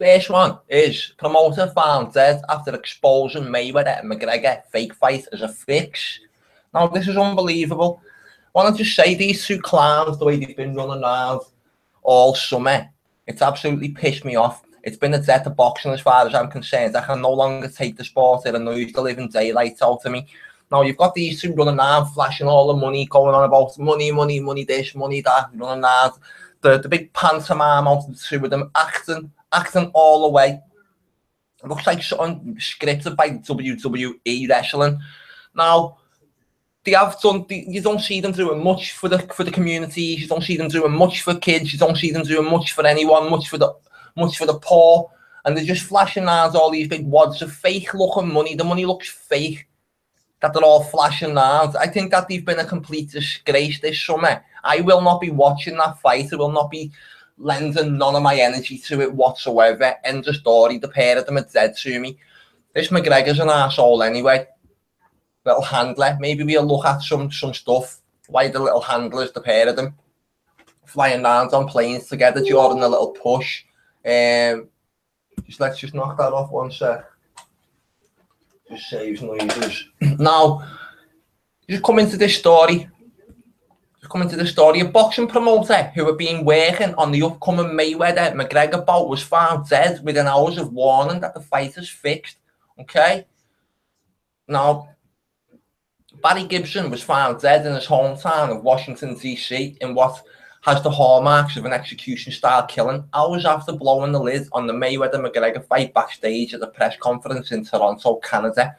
First one is promoter found dead after exposing Mayweather and McGregor fake fight as a fix. Now, this is unbelievable. I want to just say these two clowns, the way they've been running around all summer, it's absolutely pissed me off. It's been a death of boxing as far as I'm concerned. I can no longer take the sport. It annoys the living daylights out of me. Now, you've got these two running around, flashing all the money, going on about money, money, money this, money that, running around. The big pantomime out of the two of them, acting all the way. It looks like something scripted by WWE wrestling. Now, they have done. You don't see them doing much for the communities. You don't see them doing much for kids. You don't see them doing much for anyone. Much for the poor. And they're just flashing around all these big wads of fake looking money. The money looks fake. That they're all flashing around. I think that they've been a complete disgrace this summer. I will not be watching that fight. I will not be lending none of my energy to it whatsoever. End of story. The pair of them are dead to me. This McGregor's an arsehole anyway. Little handler. Maybe we'll look at some stuff. Why the little handlers, the pair of them, flying around on planes together during a little push. Let's just knock that off one sec. Just saves noises. Now, just come into this story. A boxing promoter who had been working on the upcoming Mayweather McGregor bout was found dead within hours of warning that the fight is fixed. Okay? Now, Barry Gibson was found dead in his hometown of Washington, D.C. in what has the hallmarks of an execution-style killing, hours after blowing the lid on the Mayweather-McGregor fight backstage at a press conference in Toronto, Canada.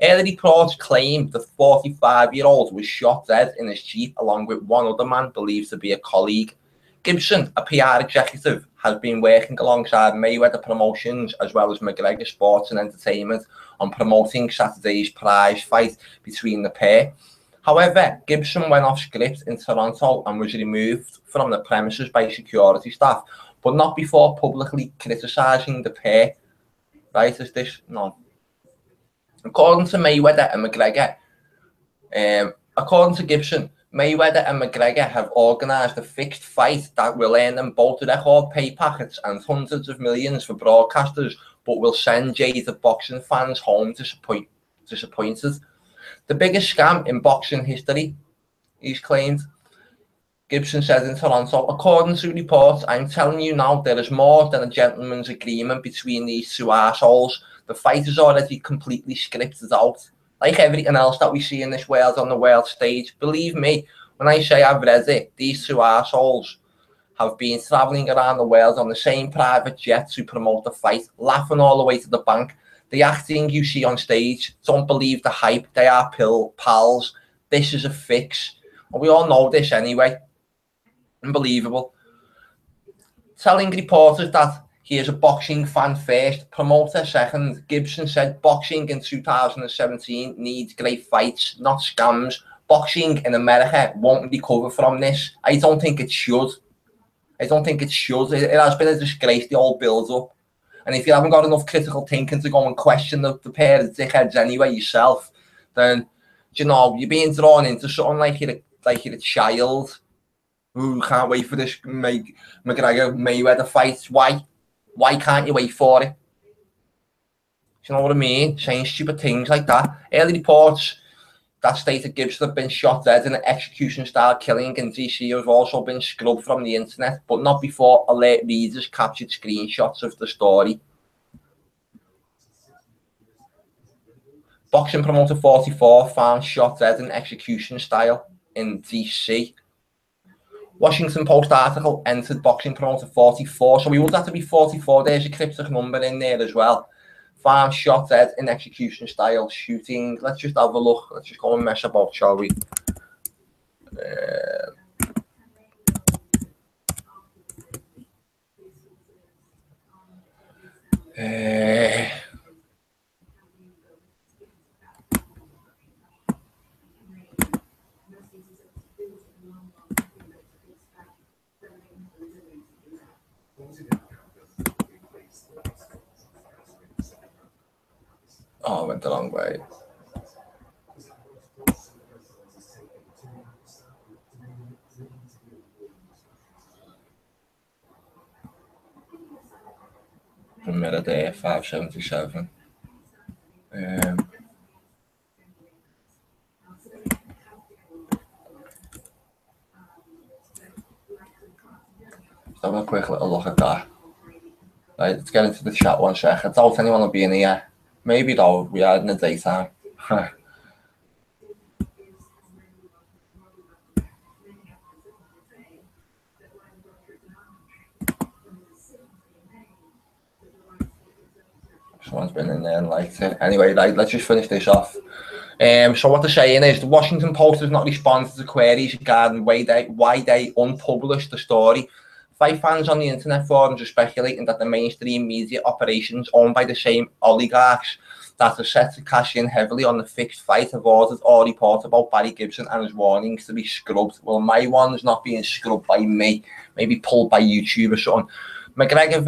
Early reports claimed the 45-year-old was shot dead in his Jeep along with one other man believed to be a colleague. Gibson, a PR executive, has been working alongside Mayweather Promotions as well as McGregor Sports and Entertainment on promoting Saturday's prize fight between the pair. However, Gibson went off script in Toronto and was removed from the premises by security staff, but not before publicly criticising the pair. Right, is this? No. According to Mayweather and McGregor, according to Gibson, Mayweather and McGregor have organised a fixed fight that will earn them both record pay packets and hundreds of millions for broadcasters, but will send jaded boxing fans home disappointed. The biggest scam in boxing history, he's claimed. Gibson said in Toronto, according to reports, I'm telling you now, there is more than a gentleman's agreement between these two assholes. The fight is already completely scripted out. Like everything else that we see in this world on the world stage. Believe me, when I say I've read it, these two assholes have been travelling around the world on the same private jet to promote the fight, laughing all the way to the bank. The acting you see on stage, don't believe the hype, they are pals. This is a fix. And we all know this anyway. Unbelievable. Telling reporters that he is a boxing fan first, promoter second, Gibson said boxing in 2017 needs great fights, not scams. Boxing in America won't recover from this. I don't think it should. It has been a disgrace, the old build-up. And if you haven't got enough critical thinking to go and question the pair of dickheads anyway yourself, then, you know, you're being drawn into something like you're a child who can't wait for this McGregor-Mayweather fight. Why can't you wait for it? Do you know what I mean? Saying stupid things like that. Early reports that stated Gibson had been shot dead in an execution-style killing in DC have also been scrubbed from the internet, but not before alert readers captured screenshots of the story. Boxing promoter 44 found shot dead in execution style in DC. Washington Post article entered boxing promoter 44, so we would have to be 44. There's a cryptic number in there as well. Found shot dead in execution style shooting. Let's just have a look. Let's just go and mess about, shall we? Oh, I went the wrong way. From mirror there, 577. Let's have a quick little look at that. Right, let's get into the chat one sec. I doubt anyone will be in here. Maybe though, we are in the daytime. Someone's been in there and liked it. Anyway, right, let's just finish this off. So what they're saying is the Washington Post has not responded to queries regarding why they unpublished the story. Fight fans on the internet forums are speculating that the mainstream media operations owned by the same oligarchs that are set to cash in heavily on the fixed fight have ordered all reports about Barry Gibson and his warnings to be scrubbed. Well, my one's not being scrubbed by me, maybe pulled by YouTube or something. Mayweather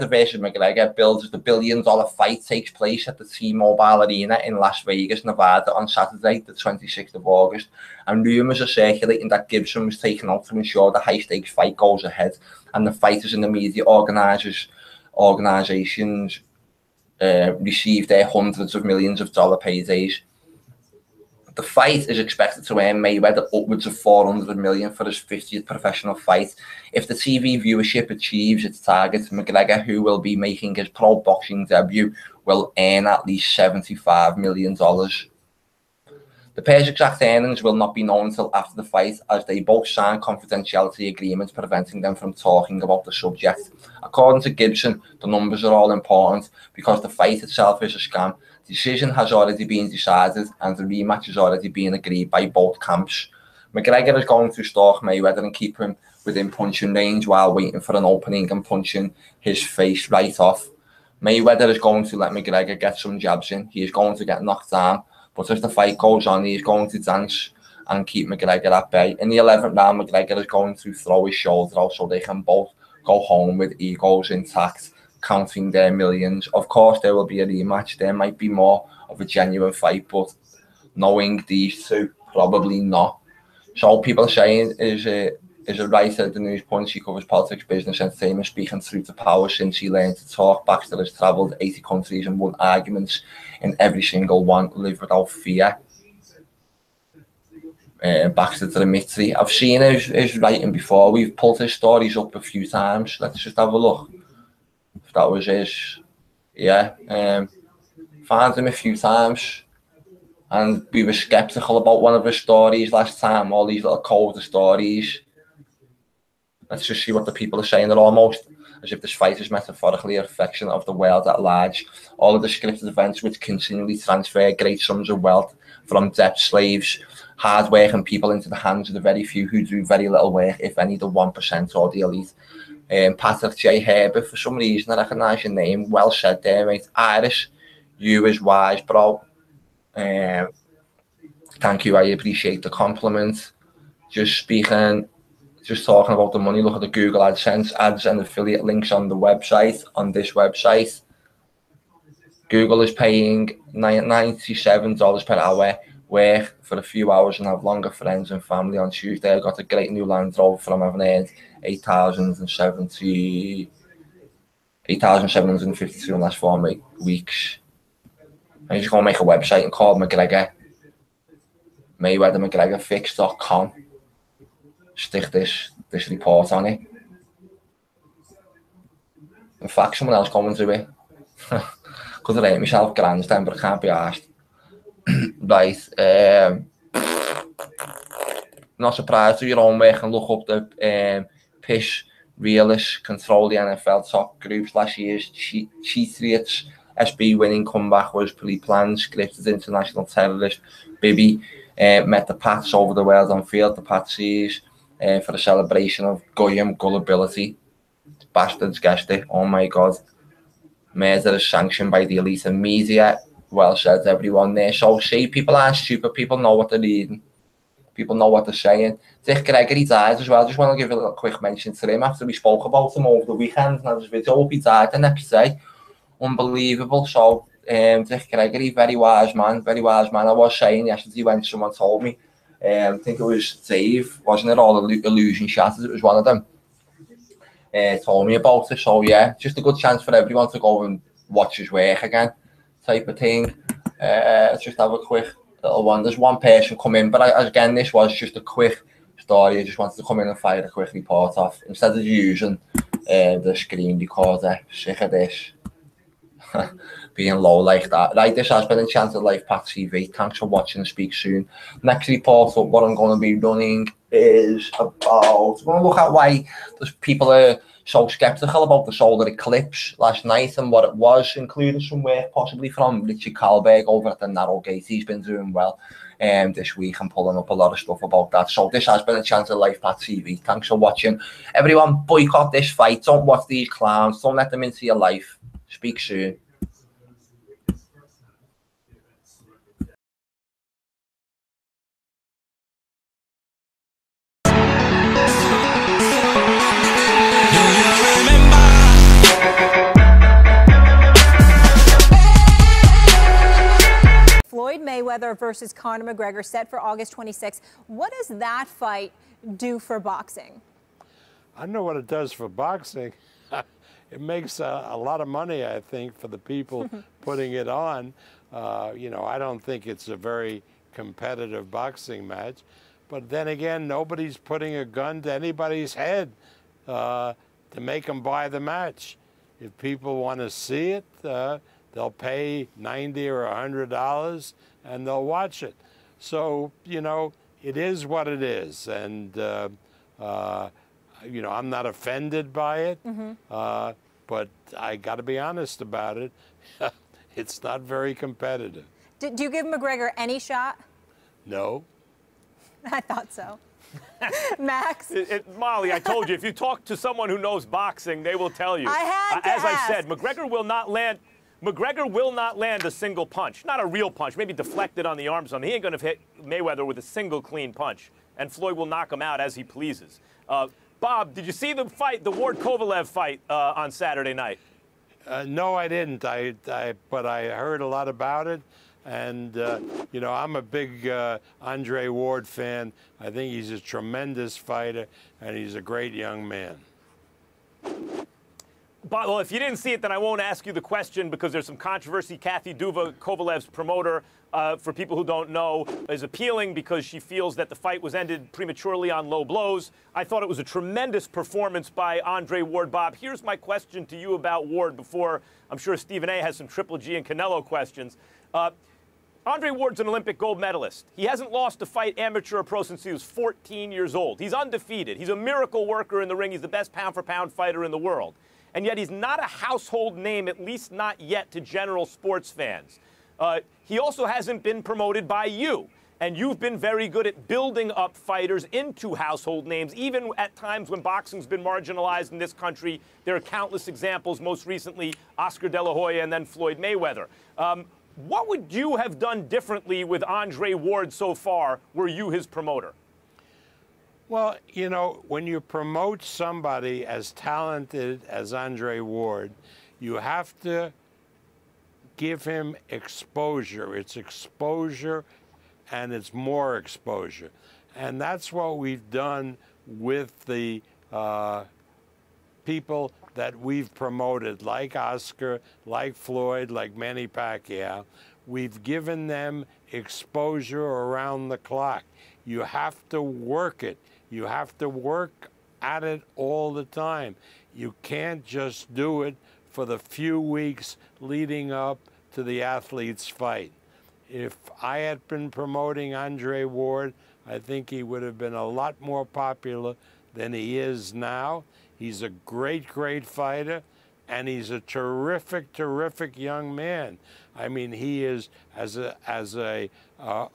versus McGregor builds the $1 billion fight takes place at the T-Mobile Arena in Las Vegas, Nevada on Saturday, the 26th of August. And rumours are circulating that Gibson was taken out to ensure the high-stakes fight goes ahead. And the fighters and the media organisations received their hundreds of millions of dollar paydays. The fight is expected to earn Mayweather upwards of $400 million for his 50th professional fight. If the TV viewership achieves its target, McGregor, who will be making his pro boxing debut, will earn at least $75 million. The pair's exact earnings will not be known until after the fight, as they both signed confidentiality agreements preventing them from talking about the subject. According to Gibson, the numbers are all important because the fight itself is a scam. The decision has already been decided and the rematch has already been agreed by both camps. McGregor is going to stalk Mayweather and keep him within punching range while waiting for an opening and punching his face right off. Mayweather is going to let McGregor get some jabs in. He is going to get knocked down, but as the fight goes on, he is going to dance and keep McGregor at bay. In the 11th round, McGregor is going to throw his shoulder out so they can both go home with egos intact, counting their millions. Of course, there will be a rematch. There might be more of a genuine fight, but knowing these two, probably not. So people are saying, is it right that the News Punch, he covers politics, business, entertainment, speaking through to power since he learned to talk. Baxter has travelled 80 countries and won arguments in every single one, live without fear. Baxter Dimitri. I've seen his writing before. We've pulled his stories up a few times. Let's just have a look. If that was his, yeah. Found him a few times. And we were skeptical about one of his stories last time, all these little coded stories. Let's just see what the people are saying. They're almost as if this fight is metaphorically a reflection of the world at large. All of the scripted events which continually transfer great sums of wealth from debt slaves, hard-working people into the hands of the very few who do very little work, if any, the 1% or the elite. Patrick J. Herbert, for some reason I recognise your name. Well said there, mate. Irish, you is wise, bro. Thank you, I appreciate the compliment. Just talking about the money, look at the Google AdSense ads and affiliate links on the website, on this website. Google is paying $97 per hour, work for a few hours and have longer friends and family. On Tuesday, I got a great new Land Rover from having earned $8,752 in the last 4 weeks. I'm just going to make a website and call Mayweather McGregor fix.com. Stick this report on it. In fact, someone else coming to it. Could have rate myself grandstand, but I can't be asked. Right. Not surprised to your own work and look up the piss realists control the NFL top groups. Last year's Cheatriots SB winning comeback was pre-planned, scripted. International terrorist Bibi met the Pats over the world on field, the Patsies, for a celebration of Goyim gullibility. Bastards guessed it. Oh my God. Murder is sanctioned by the elite and media. Well said, everyone there. So see, people aren't stupid. People know what they're reading. People know what they're saying. Dick Gregory died as well. Just want to give a little quick mention to him after we spoke about him over the weekend. And his video, he died the next day. Unbelievable. So Dick Gregory, very wise man. I was saying yesterday when someone told me, I think it was Dave, wasn't it? All the illusion shatters. It was one of them. told me about it. So yeah, just a good chance for everyone to go and watch his work again, type of thing. Let's just have a quick little one. There's one person come in, but again, this was just a quick story. I just wanted to come in and fire a quick report off instead of using the screen recorder. Sick of this being low like that. Right, this has been Enchanted Life Pack TV. Thanks for watching and speak soon. Next report of what I'm going to be running is about, I'm going to look at why there's people are so skeptical about the solar eclipse last night and what it was, including some work possibly from Richard Karlberg over at the Narrowgate. He's been doing well this week and pulling up a lot of stuff about that. So this has been Enchanted Life Pack TV. Thanks for watching. Everyone, boycott this fight. Don't watch these clowns. Don't let them into your life. Speak soon. Floyd Mayweather versus Conor McGregor set for August 26th. What does that fight do for boxing? I know what it does for boxing. It makes a lot of money, I think, for the people putting it on. You know, I don't think it's a very competitive boxing match. But then again, nobody's putting a gun to anybody's head to make them buy the match. If people want to see it, they'll pay $90 or $100 and they'll watch it. So, you know, it is what it is. And, you know, I'm not offended by it, but I got to be honest about it. It's not very competitive. Do you give McGregor any shot? No. I thought so. Max? Molly, I told you, if you talk to someone who knows boxing, they will tell you. I had to As ask. I said, McGregor will not land a single punch. Not a real punch, maybe deflected on the arm. He ain't going to hit Mayweather with a single clean punch. And Floyd will knock him out as he pleases. Bob, did you see the fight, the Ward-Kovalev fight on Saturday night? No, I didn't. But I heard a lot about it. And, you know, I'm a big Andre Ward fan. I think he's a tremendous fighter, and he's a great young man. But, well, if you didn't see it, then I won't ask you the question because there's some controversy. Kathy Duva, Kovalev's promoter, for people who don't know, is appealing because she feels that the fight was ended prematurely on low blows. I thought it was a tremendous performance by Andre Ward. Bob, here's my question to you about Ward before I'm sure Stephen A. has some Triple G and Canelo questions. Andre Ward's an Olympic gold medalist. He hasn't lost a fight, amateur or pro, since he was 14 years old. He's undefeated. He's a miracle worker in the ring. He's the best pound-for-pound fighter in the world. And yet he's not a household name, at least not yet, to general sports fans. He also hasn't been promoted by you. And you've been very good at building up fighters into household names, even at times when boxing's been marginalized in this country. There are countless examples, most recently Oscar De La Hoya and then Floyd Mayweather. What would you have done differently with Andre Ward so far, were you his promoter? Well, you know, when you promote somebody as talented as Andre Ward, you have to give him exposure. It's exposure and it's more exposure. And that's what we've done with the people that we've promoted, like Oscar, like Floyd, like Manny Pacquiao. We've given them exposure around the clock. You have to work it. You have to work at it all the time. You can't just do it for the few weeks leading up to the athlete's fight. If I had been promoting Andre Ward, I think he would have been a lot more popular than he is now. He's a great, great fighter, and he's a terrific, terrific young man. I mean, he is, as a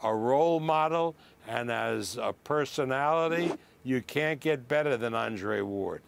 role model and as a personality, you can't get better than Andre Ward.